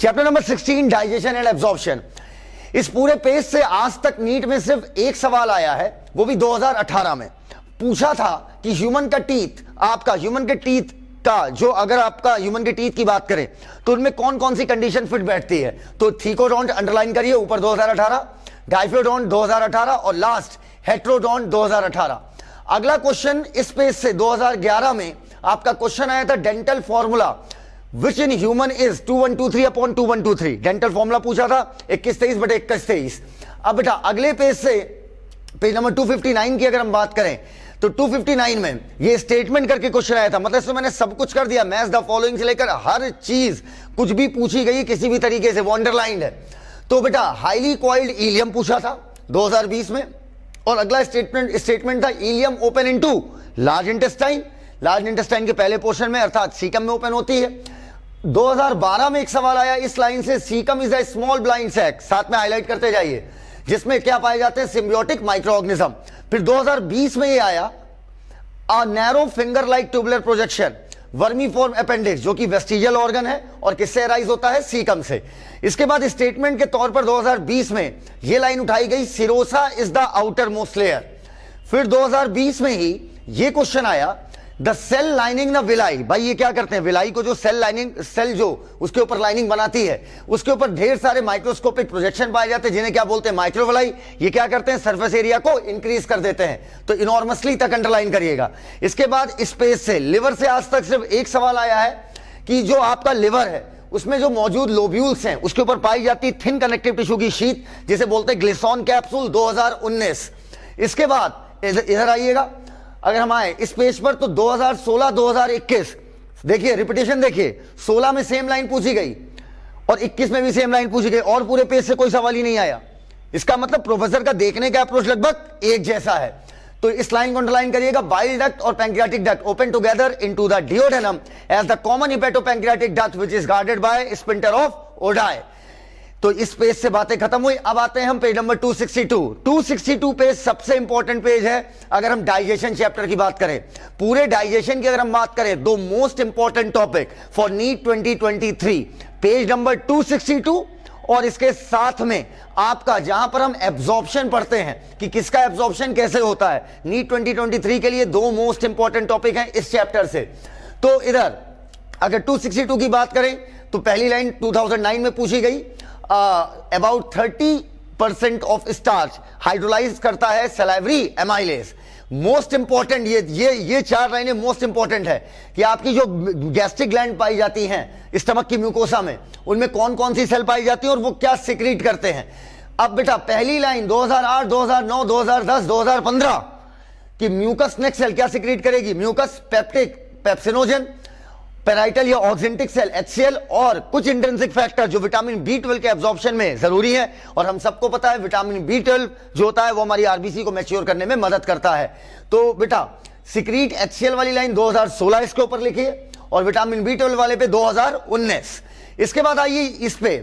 Chapter number 16 digestion and absorption. इस पूरे page से आज तक नीट में सिर्फ एक सवाल आया है, वो भी 2018 में पूछा था कि ह्यूमन का टीथ, आपका ह्यूमन के टीथ का जो, अगर आपका ह्यूमन के टीथ की बात करें तो उनमें कौन कौन सी कंडीशन फिट बैठती है। तो थीकोडोंट अंडरलाइन करिए ऊपर 2018, डाइफियोडोंट 2018 और लास्ट हेट्रोडोंट 2018। अगला क्वेश्चन इस पेज से 2011 में आपका क्वेश्चन आया था dental formula which in human is 2123 upon 2123। Dental formula पूछा था 2123 बटे 2123। अब बेटा अगले पेज से पेज नंबर 259 की अगर हम बात करें तो 259 में ये स्टेटमेंट करके क्वेश्चन आया था, मतलब इसमें मैंने सब कुछ कर दिया, मैच द फॉलोइंग से लेकर हर चीज कुछ भी पूछी गई किसी भी तरीके से वो अंडरलाइंड है। तो बेटा हाईली कॉइल्ड इलियम पूछा था 2020 में, और अगला स्टेटमेंट था ileum open into large intestine. Large intestine के पहले पोर्शन में अर्थात सीकम में ओपन होती है। 2012 में एक सवाल आया इस लाइन से, caecum is a small blind sac, साथ में हाईलाइट करते जाइए, जिसमें क्या पाए जाते हैं, सिम्बियोटिक माइक्रो ऑर्गेनिज्म। फिर 2020 में ये आया a narrow finger like tubular projection vermiform appendix, जो कि वेस्टिजियल ऑर्गन है और किससे अराइज होता है, सीकम से। इसके बाद स्टेटमेंट के तौर पर 2020 में ये लाइन उठाई गई, serosa is the outer most layer. फिर 2020 में ही ये क्वेश्चन आया the cell lining the villi. भाई ये क्या करते हैं, विलाई को जो सेल लाइनिंग, सेल जो उसके ऊपर लाइनिंग बनाती है उसके ऊपर ढेर सारे माइक्रोस्कोपिक प्रोजेक्शन पाए जाते हैं जिन्हें क्या बोलते हैं, माइक्रोविलाई। ये क्या करते हैं, सरफेस एरिया को इंक्रीज कर देते हैं। तो इनॉर्मसली तक अंडरलाइन करिएगा। इसके बाद इस पेज से लिवर से आज तक सिर्फ एक सवाल आया है कि जो आपका लिवर है उसमें जो मौजूद लोब्यूल्स हैं उसके ऊपर पाई जाती है थिन कनेक्टिव टिश्यू की शीट, जिसे बोलते हैं ग्लिसॉन कैप्सूल 2019। इसके बाद इधर आइएगा, अगर हम आए इस पेज पर तो 2016-2021 देखिए, रिपीटेशन देखिए, 16 में सेम लाइन पूछी गई और 21 में भी सेम लाइन पूछी गई और पूरे पेज से कोई सवाल ही नहीं आया। इसका मतलब प्रोफेसर का देखने का अप्रोच लगभग एक जैसा है। तो इस लाइन को अंडरलाइन करिएगा, बाइल डक्ट और pancreatic duct open together into the duodenum as the common hepatopancreatic duct which is guarded by sphincter of Oddi. तो इस पेज से बातें खत्म हुई। अब आते हैं हम पेज नंबर 262। 262 पेज सबसे इंपॉर्टेंट पेज है अगर हम डाइजेशन चैप्टर की बात करें। पूरे डाइजेशन की अगर हम बात करें, दो most important topic for NEET 2023, page number 262 और इसके साथ में आपका जहां पर हम एब्जॉर्प्शन पढ़ते हैं कि किसका एब्जॉर्प्शन कैसे होता है, नीट 2023 के लिए दो मोस्ट इंपॉर्टेंट टॉपिक हैं इस चैप्टर से। तो इधर अगर 262 की बात करें तो पहली लाइन 2009 में पूछी गई, अबाउट 30% ऑफ स्टार्च हाइड्रोलाइज करता है सलाइवरी एमाइलेज। मोस्ट इंपॉर्टेंट ये चार लाइनें मोस्ट इंपॉर्टेंट है कि आपकी जो गैस्ट्रिक ग्लैंड पाई जाती हैं स्टमक की म्यूकोसा में, उनमें कौन कौन सी सेल पाई जाती है और वो क्या सिक्रीट करते हैं। अब बेटा पहली लाइन 2008, 2009, 2010, 2015 कि म्यूकस नेक्स्ट सेल क्या सिक्रीट करेगी, म्यूकस पेप्टिक पेप्सिनोजन, पेराइटल या ऑक्जेंटिक सेल HCl और कुछ इंट्रिंसिक फैक्टर जो विटामिन B12 के एब्जॉर्प्शन में जरूरी है। और हम सबको पता है विटामिन B12 जो होता है वो हमारी आरबीसी को मैच्योर करने में मदद करता है। तो बेटा सिक्रीट HCl वाली लाइन 2016 इसके ऊपर लिखिए और विटामिन B12 वाले पे 2019। इसके बाद आइए इस पे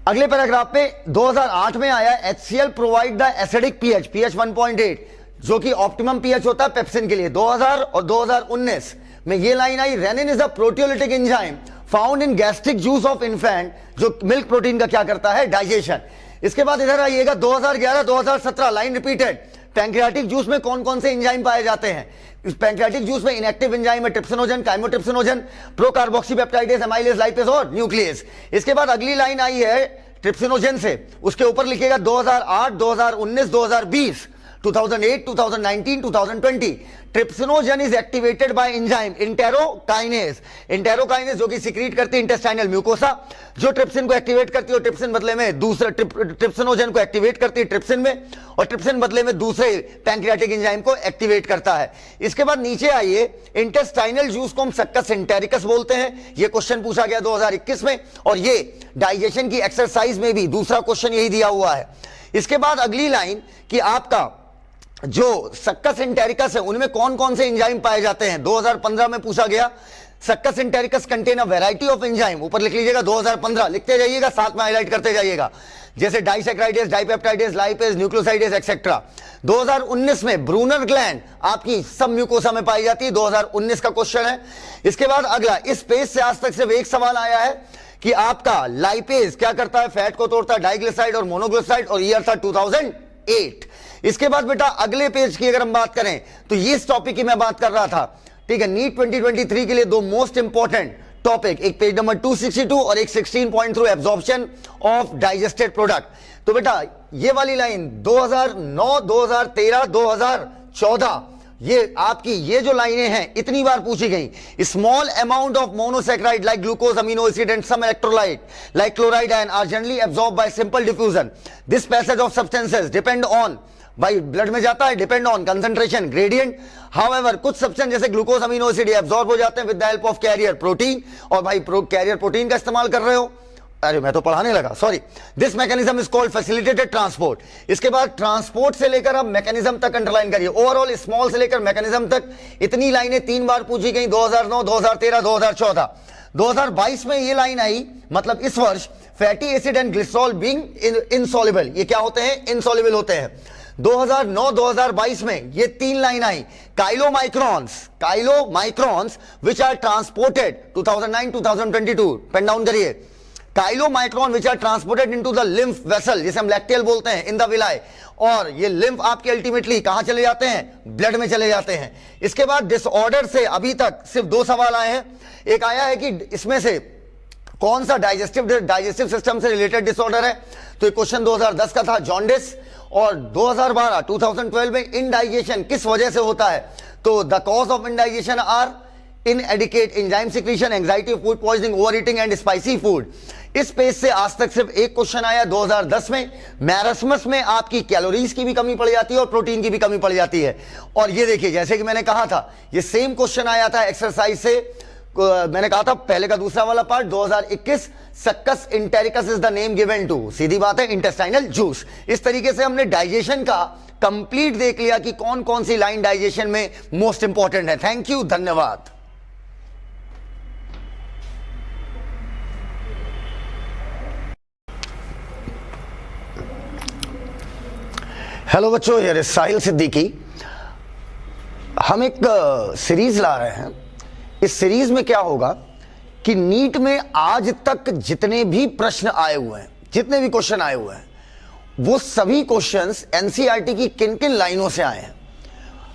अगले पैराग्राफ पे 2008 में आया HCl provide the acidic pH 1.8 जो कि ऑप्टिमम pH होता है पेप्सिन के लिए। 2000 और 2019 में ये लाइन आई, rennin is a proteolytic enzyme found in gastric juice of infant, जो मिल्क प्रोटीन का क्या करता है, डाइजेशन। इसके बाद इधर आइएगा 2011-2017 लाइन रिपीटेड, पैंक्रियाटिक जूस में कौन कौन से एंजाइम पाए जाते हैं। इस पैंक्रियाटिक जूस में इनएक्टिव एंजाइम है ट्रिप्सिनोजन, काइमोट्रिप्सिनोजन, प्रोकार्बोक्सीपेप्टाइडेज, एमाइलेज, लाइपेज और न्यूक्लियस। इसके बाद अगली लाइन आई है ट्रिप्सिनोजन से, उसके ऊपर लिखिएगा 2008, 2019, 2020, 2008, 2019, 2020 trypsinogen is activated by enzyme enterokinase. Enterokinase जो कि सिक्रीट करती है इंटेस्टाइनल म्यूकोसा, जो ट्रिप्सिन को एक्टिवेट करती है और ट्रिप्सिन बदले में दूसरे ट्रिप्सिनोजन को एक्टिवेट करती है ट्रिप्सिन में, और ट्रिप्सिन बदले में दूसरे पैंक्रियाटिक एंजाइम को एक्टिवेट करता है। इसके बाद नीचे आइए, इंटेस्टाइनल जूस को हम सक्कस एंटेरिकस बोलते हैं, यह क्वेश्चन पूछा गया 2021 में और ये डाइजेशन की एक्सरसाइज में भी दूसरा क्वेश्चन यही दिया हुआ है। इसके बाद अगली लाइन कि आपका जो सक्कस एंटेरिकस है उनमें कौन कौन से एंजाइम पाए जाते हैं, 2015 में पूछा गया। Succus entericus contain a variety of enzyme, ऊपर लिख लीजिएगा 2015, लिखते जाइएगा साथ में हाईलाइट करते जाइएगा, जैसे डाइसैक्राइडेज, डाइपेप्टाइडेज, लाइपेज, न्यूक्लियोसाइडेज एक्सेट्रा। 2019 में ब्रूनर ग्लैंड आपकी सब म्यूकोसा में पाई जाती है, 2019 का क्वेश्चन है। इसके बाद अगला, इस पेज से आज तक सिर्फ एक सवाल आया है कि आपका लाइपेज क्या करता है, फैट को तोड़ता है, डाइग्लिसराइड और मोनोग्लिसराइड, और ईयर था 2008। इसके बाद बेटा अगले पेज की अगर हम बात करें तो ये इस टॉपिक की मैं बात कर रहा था, ठीक है। नीट 2023 के लिए दो मोस्ट इंपॉर्टेंट टॉपिक, एक पेज नंबर 262 और एक 16.3 एब्जॉर्प्शन ऑफ डाइजेस्टेड प्रोडक्ट। तो बेटा ये वाली लाइन 2009, 2013, 2014, ये आपकी ये जो लाइनें हैं इतनी बार पूछी गई। Small amount of monosaccharide like glucose, amino acid and some electrolyte like chloride ion are generally absorb by simple diffusion. This passage of substances depend on, भाई ब्लड में जाता है, depend on concentration gradient. However कुछ substance जैसे glucose, amino acid absorb हो जाते हैं with the help of carrier protein, और भाई कैरियर प्रोटीन का इस्तेमाल कर रहे हो, अरे मैं तो पढ़ाने लगा, sorry. This mechanism is called facilitated transport. इसके बाद ट्रांसपोर्ट से लेकर अब मैकेनिज्म तक अंडरलाइन करिए। ओवरऑल स्मॉल से लेकर मैकेनिज्म तक इतनी लाइनें 3 बार पूछी गई, 2009, 2013, 2014। 2022 में ये लाइन आई, मतलब इस वर्ष, fatty acid and glycerol being insoluble, ये क्या होते हैं, इनसॉल्युबल होते हैं। 2009-2022 में ये 3 लाइन आई, chylomicrons which are transported 2009-2022, pen down करिए, chylomicron which are transported into the lymph vessel, जिसे हम लैक्टियल बोलते हैं, इन द विलाई, और ये लिम्फ आपके अल्टीमेटली कहां चले जाते हैं, ब्लड में चले जाते हैं। इसके बाद डिसऑर्डर से अभी तक सिर्फ 2 सवाल आए हैं। एक आया है कि इसमें से कौन सा डाइजेस्टिव सिस्टम से रिलेटेड डिसऑर्डर है, तो ये क्वेश्चन 2010 का था, जॉन्डिस। और 2012 में इनडाइजेशन किस वजह से होता है, तो the cause of indigestion are inadequate enzyme secretion, anxiety, food poisoning, overeating and spicy food. इस पेज से आज तक सिर्फ एक क्वेश्चन आया 2010 में, मैरस्मस में आपकी कैलोरीज की भी कमी पड़ जाती है और प्रोटीन की भी कमी पड़ जाती है। और ये देखिए, जैसे कि मैंने कहा था, ये सेम क्वेश्चन आया था एक्सरसाइज से, मैंने कहा था पहले का दूसरा वाला part 2021, succus entericus is the name given to, सीधी बात है, इंटेस्टाइनल जूस। इस तरीके से हमने डाइजेशन का कंप्लीट देख लिया कि कौन कौन सी लाइन डाइजेशन में मोस्ट इंपॉर्टेंट है। थैंक यू, धन्यवाद। हेलो बच्चों, ये साहिल सिद्दीकी। हम एक सीरीज ला रहे हैं। इस सीरीज में क्या होगा कि नीट में आज तक जितने भी प्रश्न आए हुए हैं, जितने भी क्वेश्चन आए हुए हैं, वो सभी क्वेश्चंस एनसीईआरटी की किन किन लाइनों से आए हैं,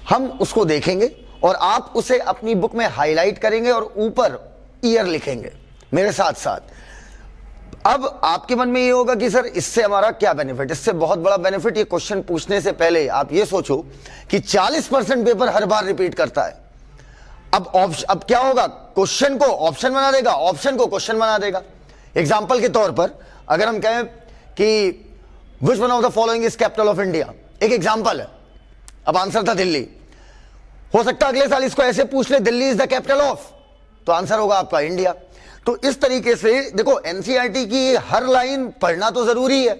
हम उसको देखेंगे और आप उसे अपनी बुक में हाईलाइट करेंगे और ऊपर ईयर लिखेंगे मेरे साथ साथ। अब आपके मन में ये होगा कि सर इससे हमारा क्या बेनिफिट, इससे बहुत बड़ा बेनिफिट, ये क्वेश्चन पूछने से पहले आप ये सोचो कि 40% पेपर हर बार रिपीट करता है। अब क्या होगा, क्वेश्चन को ऑप्शन बना देगा, ऑप्शन को क्वेश्चन बना देगा। एग्जांपल के तौर पर अगर हम कहें कि which one of the following is capital of India, एक एग्जांपल है, अब आंसर था दिल्ली, हो सकता है अगले साल इसको ऐसे पूछ ले, Delhi is the capital of, तो आंसर होगा आपका इंडिया। तो इस तरीके से देखो, एनसीईआरटी की हर लाइन पढ़ना तो जरूरी है,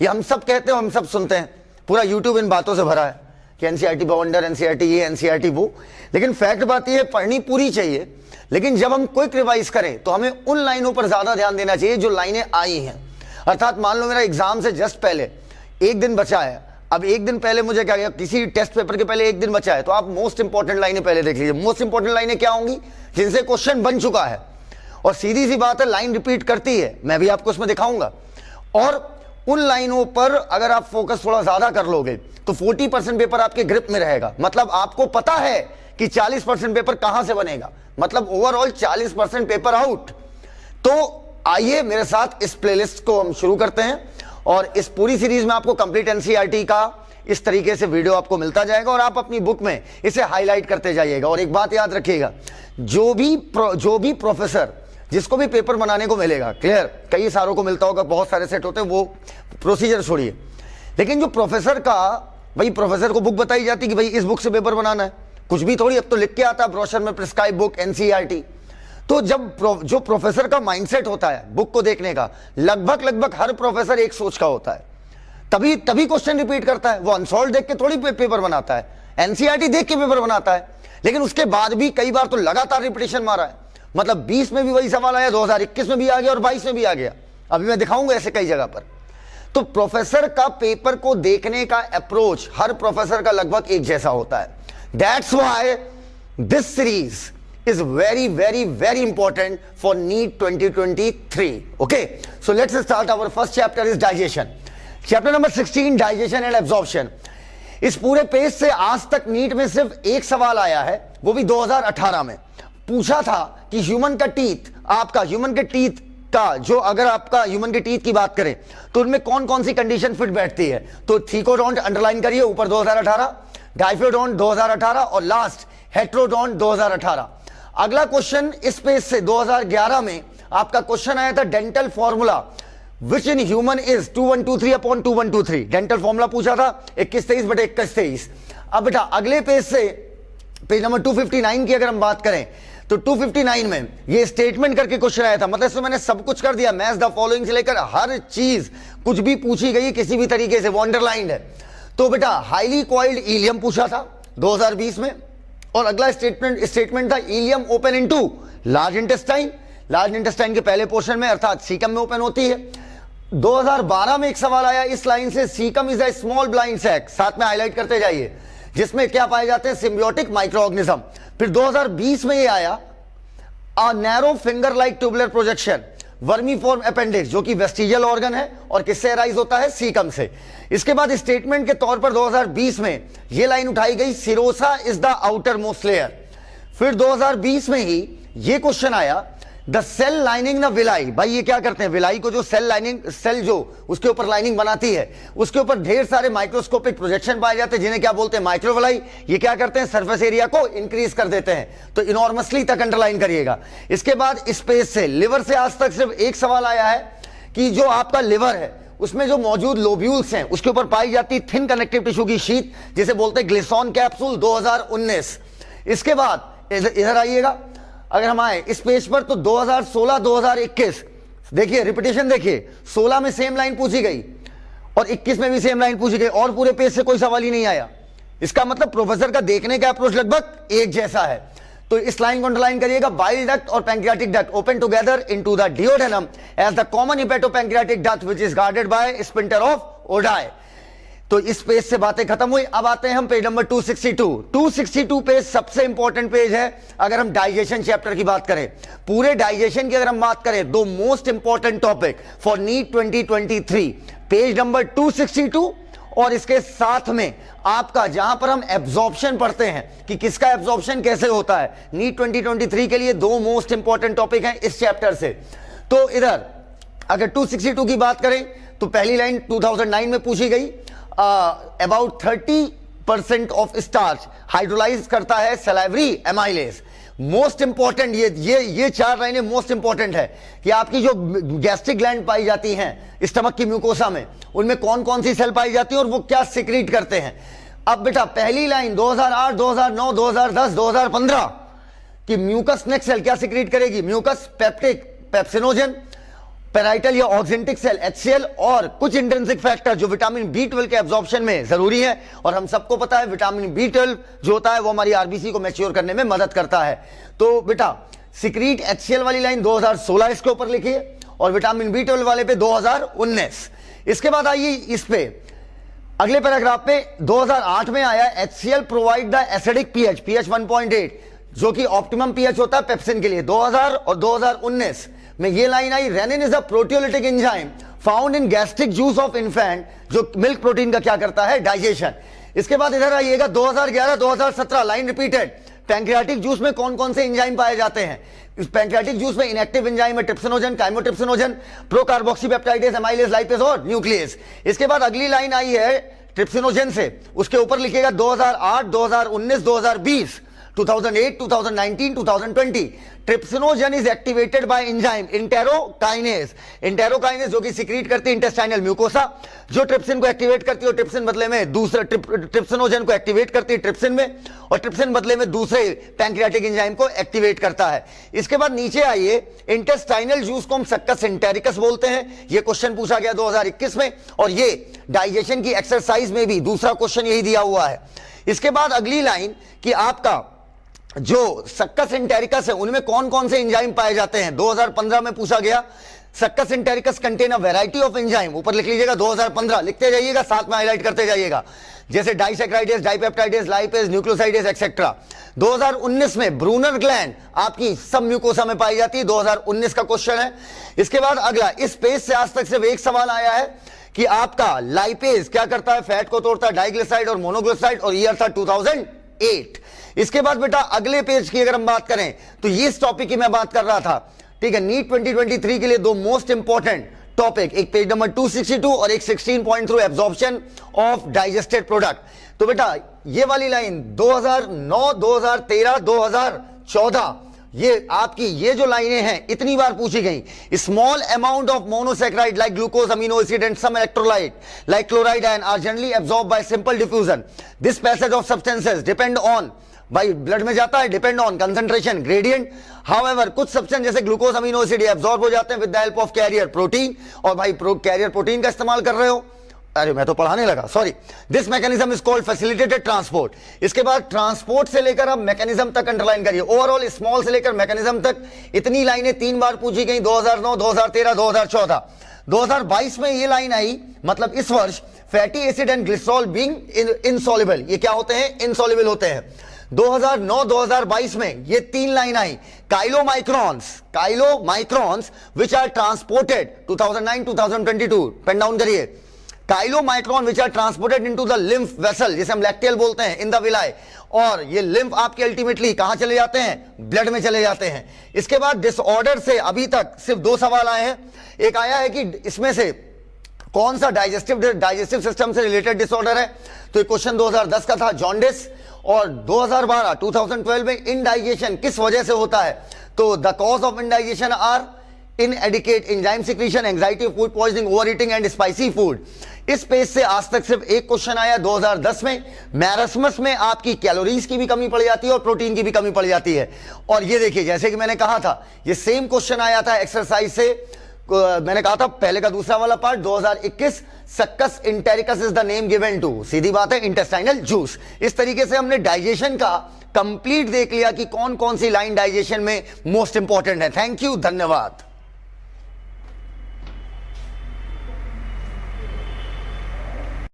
ये हम सब कहते हैं, हम सब सुनते हैं, पूरा यूट्यूब इन बातों से भरा है कि एनसीईआरटी बवंडर, एनसीईआरटी ये, एनसीईआरटी वो, लेकिन फैक्ट बात ये है पढ़नी पूरी चाहिए। लेकिन जब हम क्विक रिवाइज करें तो हमें उन लाइनों पर ज्यादा ध्यान देना चाहिए जो लाइनें आई हैं। अर्थात मान लो मेरा एग्जाम से जस्ट पहले एक दिन बचा है, अब एक दिन पहले मुझे क्या, किसी टेस्ट पेपर के पहले एक दिन बचा है, तो आप मोस्ट इंपॉर्टेंट लाइनें पहले देख लीजिए। मोस्ट इंपॉर्टेंट लाइनें क्या होंगी, जिनसे क्वेश्चन बन चुका है, और सीधी सी बात है लाइन रिपीट करती है, मैं भी आपको उसमें दिखाऊंगा। और उन लाइनों पर अगर आप फोकस थोड़ा ज्यादा कर लोगे तो 40% पेपर आपके ग्रिप में रहेगा, मतलब आपको पता है कि 40% पेपर कहां से बनेगा, मतलब ओवरऑल 40% पेपर आउट। तो आइए मेरे साथ इस प्लेलिस्ट को हम शुरू करते हैं, और इस पूरी सीरीज में आपको कंप्लीट एनसीईआरटी का इस तरीके से वीडियो आपको मिलता जाएगा और आप अपनी बुक में इसे हाईलाइट करते जाइएगा। और एक बात याद रखिएगा, जो भी प्रोफेसर जिसको भी पेपर बनाने को मिलेगा, क्लियर, कई सारों को मिलता होगा, बहुत सारे सेट होते हैं, वो प्रोसीजर छोड़िए, लेकिन जो प्रोफेसर का, भाई प्रोफेसर को बुक बताई जाती कि भाई इस बुक से पेपर बनाना है, कुछ भी थोड़ी, अब तो लिख के आता है ब्रोशर में, प्रिस्क्राइब बुक एनसीईआरटी। तो जब जो प्रोफेसर का माइंडसेट होता है बुक को देखने का, लगभग हर प्रोफेसर एक सोच का होता है, तभी क्वेश्चन रिपीट करता है। वो अनसॉल्व देख के थोड़ी पेपर बनाता है, एनसीईआरटी देख के पेपर बनाता है, लेकिन उसके बाद भी कई बार तो लगातार रिपीटेशन मारा है, मतलब 20 में भी वही सवाल आया, 2021 में भी आ गया और 22 में भी आ गया, अभी मैं दिखाऊंगा ऐसे कई जगह पर। तो प्रोफेसर का पेपर को देखने का अप्रोच हर प्रोफेसर का लगभग एक जैसा होता है। That's why this series is very, very, very important for NEET 2023. Okay, so let's start. Our first chapter is digestion. Chapter number 16, digestion and absorption. इस पूरे पेज से आज तक नीट में सिर्फ एक सवाल आया है, वो भी 2018 में। पूछा था कि ह्यूमन का टीथ, आपका ह्यूमन के टीथ का जो, अगर आपका ह्यूमन के टीथ की बात करें तो उनमें कौन कौन सी कंडीशन फिट बैठती है। तो थीकोडोंट अंडरलाइन करिए, ऊपर 2018, डाइफियोडोंट 2018 और लास्ट हेट्रोडोंट 2018। अगला क्वेश्चन इस पेज से 2011 में आपका क्वेश्चन आया था, dental formula which in human is 2123 upon 2123। Dental formula पूछा था 2123 बटे 2123। अब बेटा अगले पेज से पेज नंबर 259 की अगर हम बात करें तो 259 में ये स्टेटमेंट करके क्वेश्चन आया था, मतलब इसमें मैंने सब कुछ कर दिया, मैच द फॉलोइंग से लेकर हर चीज कुछ भी पूछी गई किसी भी तरीके से, वो अंडरलाइंड है। तो बेटा हाईली कॉइल्ड इलियम पूछा था 2020 में, और अगला स्टेटमेंट था ileum open into large intestine, large intestine के पहले पोर्शन में अर्थात सीकम में ओपन होती है। 2012 में एक सवाल आया इस लाइन से, caecum is a small blind sac, साथ में हाईलाइट करते जाइए, जिसमें क्या पाए जाते हैं, सिम्बियोटिक माइक्रो ऑर्गेनिज्म। फिर 2020 में ये आया a narrow finger like tubular projection vermiform appendix, जो कि वेस्टिजियल ऑर्गन है और किससे अराइज होता है, सीकम से। इसके बाद स्टेटमेंट के तौर पर 2020 में ये लाइन उठाई गई, serosa is the outer most layer. फिर 2020 में ही ये क्वेश्चन आया, the cell lining the villi, भाई ये क्या करते हैं, विलाई को जो सेल लाइनिंग, सेल जो उसके ऊपर लाइनिंग बनाती है उसके ऊपर ढेर सारे माइक्रोस्कोपिक प्रोजेक्शन पाए जाते हैं, जिन्हें क्या बोलते हैं, माइक्रोविलाई। ये क्या करते हैं, सरफेस एरिया को इंक्रीज कर देते हैं, तो इनॉर्मसली तक अंडरलाइन करिएगा। इसके बाद स्पेस से, लिवर से आज तक सिर्फ एक सवाल आया है कि जो आपका लिवर है उसमें जो मौजूद लोब्यूल्स हैं उसके ऊपर पाई जाती है थिन कनेक्टिव टिश्यू की शीट, जिसे बोलते हैं ग्लिसॉन कैप्सूल 2019। इसके बाद इधर आइएगा, अगर हम आए इस पेज पर तो 2016 2021 देखिए, रिपीटेशन देखिए, 16 में सेम लाइन पूछी गई और 21 में भी सेम लाइन पूछी गई और पूरे पेज से कोई सवाल ही नहीं आया। इसका मतलब प्रोफेसर का देखने का अप्रोच लगभग एक जैसा है। तो इस लाइन को अंडरलाइन करिएगा, बाइल डक्ट और pancreatic duct open together into the duodenum as the common hepatopancreatic duct which is guarded by sphincter of Oddi. तो इस पेज से बातें खत्म हुई। अब आते हैं हम पेज नंबर 262। 262 पेज सबसे इंपॉर्टेंट पेज है अगर हम डाइजेशन चैप्टर की बात करें। पूरे डाइजेशन की अगर हम बात करें, दो most important topic for NEET 2023, page number 262 और इसके साथ में आपका जहां पर हम एब्जॉर्प्शन पढ़ते हैं कि किसका एब्जॉर्प्शन कैसे होता है, नीट 2023 के लिए दो मोस्ट इंपॉर्टेंट टॉपिक हैं इस चैप्टर से। तो इधर अगर 262 की बात करें तो पहली लाइन 2009 में पूछी गई, अबाउट 30% ऑफ स्टार्च हाइड्रोलाइज करता है सलाइवरी एमाइलेज। मोस्ट इंपॉर्टेंट ये चार लाइनें मोस्ट इंपॉर्टेंट है कि आपकी जो गैस्ट्रिक ग्लैंड पाई जाती हैं स्टमक की म्यूकोसा में, उनमें कौन कौन सी सेल पाई जाती है और वो क्या सिक्रीट करते हैं। अब बेटा पहली लाइन 2008 2009 2010 2015 कि म्यूकस नेक्स्ट सेल क्या सिक्रीट करेगी, म्यूकस पेप्टिक पेप्सिनोजन, पेराइटल या ऑक्जेंटिक सेल HCl और कुछ इंट्रिंसिक फैक्टर जो विटामिन B12 के एब्जॉर्प्शन में जरूरी है। और हम सबको पता है विटामिन B12 जो होता है वो हमारी आरबीसी को मैच्योर करने में मदद करता है। तो बेटा सिक्रीट HCl वाली लाइन 2016 इसके ऊपर लिखिए और विटामिन B12 वाले पे 2019। इसके बाद आइए इस पे अगले पैराग्राफ पे 2008 में आया HCl provide the acidic pH 1.8 जो कि ऑप्टिमम pH होता है पेप्सिन के लिए। 2000 और 2019 में ये लाइन आई, rennin is a proteolytic enzyme found in gastric juice of infant, जो मिल्क प्रोटीन का क्या करता है, डाइजेशन। इसके बाद इधर आइएगा 2011 2017 लाइन रिपीटेड, पैंक्रियाटिक जूस में कौन कौन से एंजाइम पाए जाते हैं। इस पैंक्रियाटिक जूस में इनएक्टिव एंजाइम है ट्रिप्सिनोजन, काइमोट्रिप्सिनोजन, प्रोकार्बोक्सीपेप्टाइडेज, एमाइलेज, लाइपेज और न्यूक्लियस। इसके बाद अगली लाइन आई है ट्रिप्सिनोजन से, उसके ऊपर लिखिएगा 2008 2019 2020 2008 2019 2020 trypsinogen is activated by enzyme enterokinase, enterokinase जो कि सिक्रीट करती है इंटेस्टाइनल म्यूकोसा, जो ट्रिप्सिन को एक्टिवेट करती है और ट्रिप्सिन बदले में दूसरा ट्रिप्सिनोजन को एक्टिवेट करती है ट्रिप्सिन में, और ट्रिप्सिन बदले में दूसरे पैंक्रियाटिक एंजाइम को एक्टिवेट करता है। इसके बाद नीचे आइए, इंटेस्टाइनल जूस को हम सक्कस एंटेरिकस बोलते हैं, यह क्वेश्चन पूछा गया 2021 में और ये डाइजेशन की एक्सरसाइज में भी दूसरा क्वेश्चन यही दिया हुआ है। इसके बाद अगली लाइन कि आपका जो सक्कस एंटेरिकस है उनमें कौन कौन से एंजाइम पाए जाते हैं, 2015 में पूछा गया succus entericus contain a variety of enzyme, ऊपर लिख लीजिएगा 2015, लिखते जाइएगा, साथ में हाईलाइट करते जाइएगा, जैसे डाइसैकेराइडेज, डाइपेप्टाइडेज, लाइपेज, न्यूक्लियोसाइडेज एक्सेट्रा। 2019 में ब्रूनर ग्लैंड आपकी सब म्यूकोसा में पाई जाती है, 2019 का क्वेश्चन है। इसके बाद अगला, इस पेज से आज तक सिर्फ एक सवाल आया है कि आपका लाइपेज क्या करता है, फैट को तोड़ता है, डाइग्लिसराइड और मोनोग्लिसराइड, और ईयर था 2008। इसके बाद बेटा अगले पेज की अगर हम बात करें तो ये इस टॉपिक की मैं बात कर रहा था, ठीक है। नीट 2023 के लिए दो मोस्ट इंपॉर्टेंट टॉपिक, एक पेज नंबर 262 और एक 16.3 एब्जॉर्प्शन ऑफ डाइजेस्टेड प्रोडक्ट। तो बेटा ये वाली लाइन 2009, 2013, 2014, ये आपकी ये जो लाइनें हैं इतनी बार पूछी गई। Small amount of monosaccharide like glucose, amino acid and some electrolyte like chloride ion are generally absorb by simple diffusion. This passage of substances depend on, भाई ब्लड में जाता है, depend on concentration gradient. However कुछ substance जैसे glucose, amino acid absorb हो जाते हैं with the help of carrier protein, और भाई कैरियर प्रोटीन का इस्तेमाल कर रहे हो, अरे मैं तो पढ़ाने लगा, sorry. This mechanism is called facilitated transport. इसके बाद ट्रांसपोर्ट से लेकर अब मैकेनिज्म तक अंडरलाइन करिए, ओवरऑल स्मॉल से लेकर मैकेनिज्म तक इतनी लाइनें 3 बार पूछी गई, 2009, 2013, 2014। 2022 में ये लाइन आई, मतलब इस वर्ष, fatty acid and glycerol being insoluble, ये क्या होते हैं, इनसॉल्युबल होते हैं। 2009-2022 में ये 3 लाइन आई, chylomicrons which are transported 2009-2022, pen down करिए, chylomicron which are transported into the lymph vessel, जिसे हम लैक्टियल बोलते हैं, इन द विलाई, और ये लिम्फ आपके अल्टीमेटली कहां चले जाते हैं, ब्लड में चले जाते हैं। इसके बाद डिसऑर्डर से अभी तक सिर्फ 2 सवाल आए हैं। एक आया है कि इसमें से कौन सा डाइजेस्टिव सिस्टम से रिलेटेड डिसऑर्डर है, तो ये क्वेश्चन 2010 का था, जॉन्डिस। और 2012 में इनडाइजेशन किस वजह से होता है, तो the cause of indigestion are inadequate enzyme secretion, anxiety, food poisoning, overeating and spicy food. इस पेज से आज तक सिर्फ एक क्वेश्चन आया 2010 में, मैरस्मस में आपकी कैलोरीज की भी कमी पड़ जाती है और प्रोटीन की भी कमी पड़ जाती है। और ये देखिए, जैसे कि मैंने कहा था, ये सेम क्वेश्चन आया था एक्सरसाइज से, मैंने कहा था पहले का दूसरा वाला part 2021, succus entericus is the name given to, सीधी बात है, इंटेस्टाइनल जूस। इस तरीके से हमने डाइजेशन का कंप्लीट देख लिया कि कौन कौन सी लाइन डाइजेशन में मोस्ट इंपॉर्टेंट है। थैंक यू, धन्यवाद।